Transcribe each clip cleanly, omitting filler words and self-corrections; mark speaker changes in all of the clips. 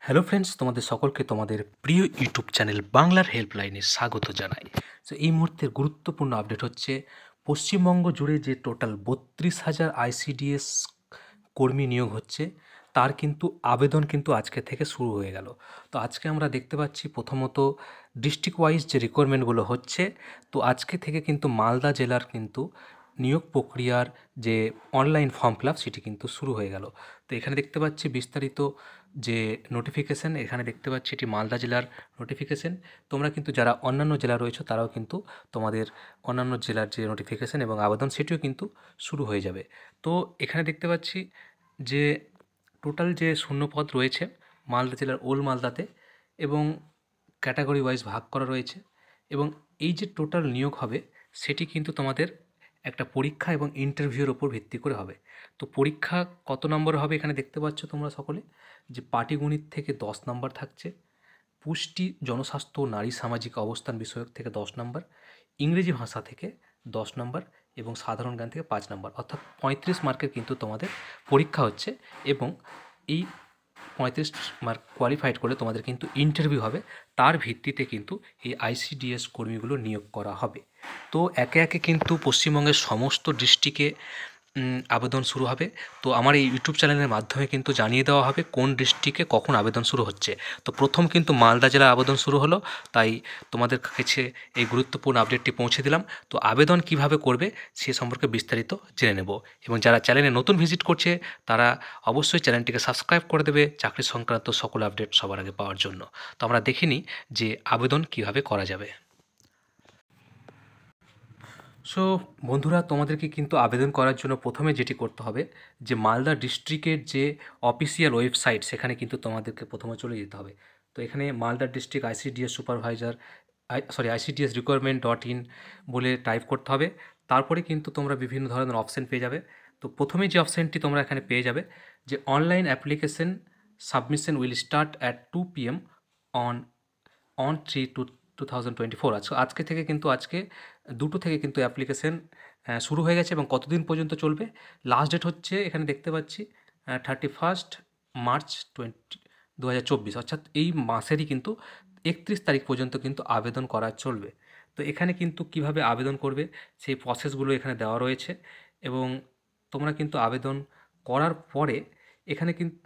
Speaker 1: Hello friends, তোমাদের সকলকে তোমাদের প্রিয় ইউটিউব চ্যানেল বাংলার হেল্পলাইনে স্বাগত জানাই। তো এই মুহূর্তের গুরুত্বপূর্ণ আপডেট হচ্ছে পশ্চিমবঙ্গ জুড়ে যে টোটাল 32,000 আইসিডিএস কর্মী নিয়োগ হচ্ছে, তার কিন্তু আবেদন কিন্তু আজকে থেকে শুরু হয়ে গেল। তো আজকে আমরা দেখতে পাচ্ছি প্রথমত ডিস্ট্রিক্ট ওয়াইজ যে রিকোয়ারমেন্টগুলো হচ্ছে, তো আজকে থেকে কিন্তু মালদা জেলার কিন্তু নিয়োগ প্রক্রিয়ার যে অনলাইন ফর্ম ফিল আপ সেটি কিন্তু শুরু হয়ে গেল। তো এখানে দেখতে পাচ্ছি বিস্তারিত যে নোটিফিকেশান, এখানে দেখতে পাচ্ছি এটি মালদা জেলার নোটিফিকেশান। তোমরা কিন্তু যারা অন্যান্য জেলা রয়েছে তারাও কিন্তু তোমাদের অন্যান্য জেলার যে নোটিফিকেশান এবং আবেদন সেটিও কিন্তু শুরু হয়ে যাবে। তো এখানে দেখতে পাচ্ছি যে টোটাল যে শূন্যপদ রয়েছে মালদা জেলার ওল্ড মালদাতে এবং ক্যাটাগরি ওয়াইজ ভাগ করা রয়েছে, এবং এই যে টোটাল নিয়োগ হবে সেটি কিন্তু তোমাদের একটা পরীক্ষা এবং ইন্টারভিউর ওপর ভিত্তি করে হবে। তো পরীক্ষা কত নম্বর হবে এখানে দেখতে পাচ্ছ তোমরা সকলে, যে পাটিগণিত থেকে 10 নম্বর থাকছে, পুষ্টি জনস্বাস্থ্য নারী সামাজিক অবস্থান বিষয়ক থেকে 10 নম্বর, ইংরেজি ভাষা থেকে 10 নম্বর এবং সাধারণ জ্ঞান থেকে 5 নম্বর, অর্থাৎ 35 মার্কের কিন্তু তোমাদের পরীক্ষা হচ্ছে। এবং এই 35 মার্ক কোয়ালিফাইড করলে তোমাদের কিন্তু ইন্টারভিউ হবে, তার ভিত্তিতে কিন্তু এই আইসিডিএস কর্মীগুলো নিয়োগ করা হবে। তো একে একে কিন্তু পশ্চিমবঙ্গের সমস্ত ডিস্ট্রিক্টে আবেদন শুরু হবে। তো আমার এই ইউটিউব চ্যানেলের মাধ্যমে কিন্তু জানিয়ে দেওয়া হবে কোন ডিস্ট্রিক্টে কখন আবেদন শুরু হচ্ছে। তো প্রথম কিন্তু মালদা জেলার আবেদন শুরু হলো, তাই তোমাদের কাছে এই গুরুত্বপূর্ণ আপডেটটি পৌঁছে দিলাম। তো আবেদন কিভাবে করবে সে সম্পর্কে বিস্তারিত জেনে নেব, এবং যারা চ্যানেলে নতুন ভিজিট করছে তারা অবশ্যই চ্যানেলটিকে সাবস্ক্রাইব করে দেবে চাকরি সংক্রান্ত সকল আপডেট সবার আগে পাওয়ার জন্য। তো আমরা দেখে নিই যে আবেদন কিভাবে করা যাবে। সো বন্ধুরা, তোমাদেরকে কিন্তু আবেদন করার জন্য প্রথমে যেটি করতে হবে, যে মালদা ডিস্ট্রিক্টের যে অফিসিয়াল ওয়েবসাইট সেখানে কিন্তু তোমাদেরকে প্রথমে চলে যেতে হবে। তো এখানে Malda district ICDS supervisor ICDS requirement .in বলে টাইপ করতে হবে। তারপরে কিন্তু তোমরা বিভিন্ন ধরনের অপশান পেয়ে যাবে। তো প্রথমেই যে অপশানটি তোমরা এখানে পেয়ে যাবে, যে online application submission will start at 2 PM on 3/2/2024। আজকে থেকে কিন্তু আজকে 2টো থেকে কিন্তু অ্যাপ্লিকেশন শুরু হয়ে গেছে, এবং কতদিন পর্যন্ত চলবে লাস্ট ডেট হচ্ছে এখানে দেখতে পাচ্ছি 31 মার্চ 2024, অর্থাৎ এই মাসেরই কিন্তু 31 তারিখ পর্যন্ত কিন্তু আবেদন করা চলবে। তো এখানে কিন্তু কিভাবে আবেদন করবে সেই প্রসেসগুলো এখানে দেওয়া রয়েছে, এবং তোমরা কিন্তু আবেদন করার পরে এখানে কিন্তু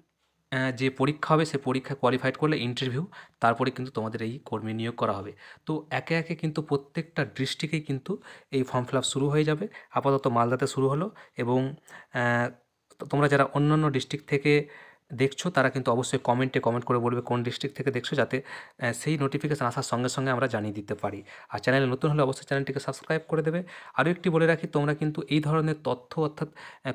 Speaker 1: যে পরীক্ষা হবে সে পরীক্ষায় কোয়ালিফাইড করলে ইন্টারভিউ, তারপরে কিন্তু তোমাদের এই কর্মী নিয়োগ করা হবে। তো একে একে কিন্তু প্রত্যেকটা ডিস্ট্রিক্টেই কিন্তু এই ফর্ম ফিল আপ শুরু হয়ে যাবে। আপাতত মালদাতে শুরু হলো, এবং তোমরা যারা অন্যান্য ডিস্ট্রিক্ট থেকে দেখছো তারা কিন্তু অবশ্যই কমেন্ট করে বলবে কোন ডিস্ট্রিক্ট থেকে দেখছো, যাতে সেই নোটিফিকেশান আসার সঙ্গে সঙ্গে আমরা জানিয়ে দিতে পারি। আর চ্যানেলে নতুন হলে অবশ্যই চ্যানেলটিকে সাবস্ক্রাইব করে দেবে। আরও একটি বলে রাখি, তোমরা কিন্তু এই ধরনের তথ্য, অর্থাৎ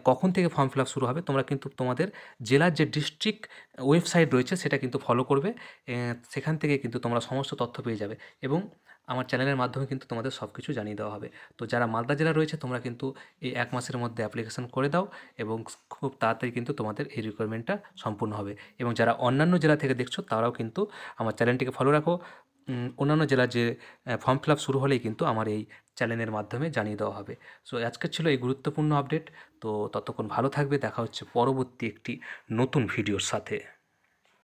Speaker 1: কখন থেকে ফর্ম ফিল আপ শুরু হবে, তোমরা কিন্তু তোমাদের জেলার যে ডিস্ট্রিক্ট ওয়েবসাইট রয়েছে সেটা কিন্তু ফলো করবে। সেখান থেকে কিন্তু তোমরা সমস্ত তথ্য পেয়ে যাবে, এবং আমার চ্যানেলের মাধ্যমে কিন্তু তোমাদের সব কিছু জানিয়ে দেওয়া হবে। তো যারা মালদা জেলা রয়েছে তোমরা কিন্তু এই 1 মাসের মধ্যে অ্যাপ্লিকেশন করে দাও, এবং খুব তাড়াতাড়ি কিন্তু তোমাদের এই রিকোয়ারমেন্টটা সম্পূর্ণ হবে। এবং যারা অন্যান্য জেলা থেকে দেখছো তারাও কিন্তু আমার চ্যানেলটিকে ফলো রাখো। অন্যান্য জেলার যে ফর্ম ফিল আপ শুরু হলেই কিন্তু আমার এই চ্যানেলের মাধ্যমে জানিয়ে দেওয়া হবে। সো আজকের ছিল এই গুরুত্বপূর্ণ আপডেট। তো ততক্ষণ ভালো থাকবে, দেখা হচ্ছে পরবর্তী একটি নতুন ভিডিওর সাথে।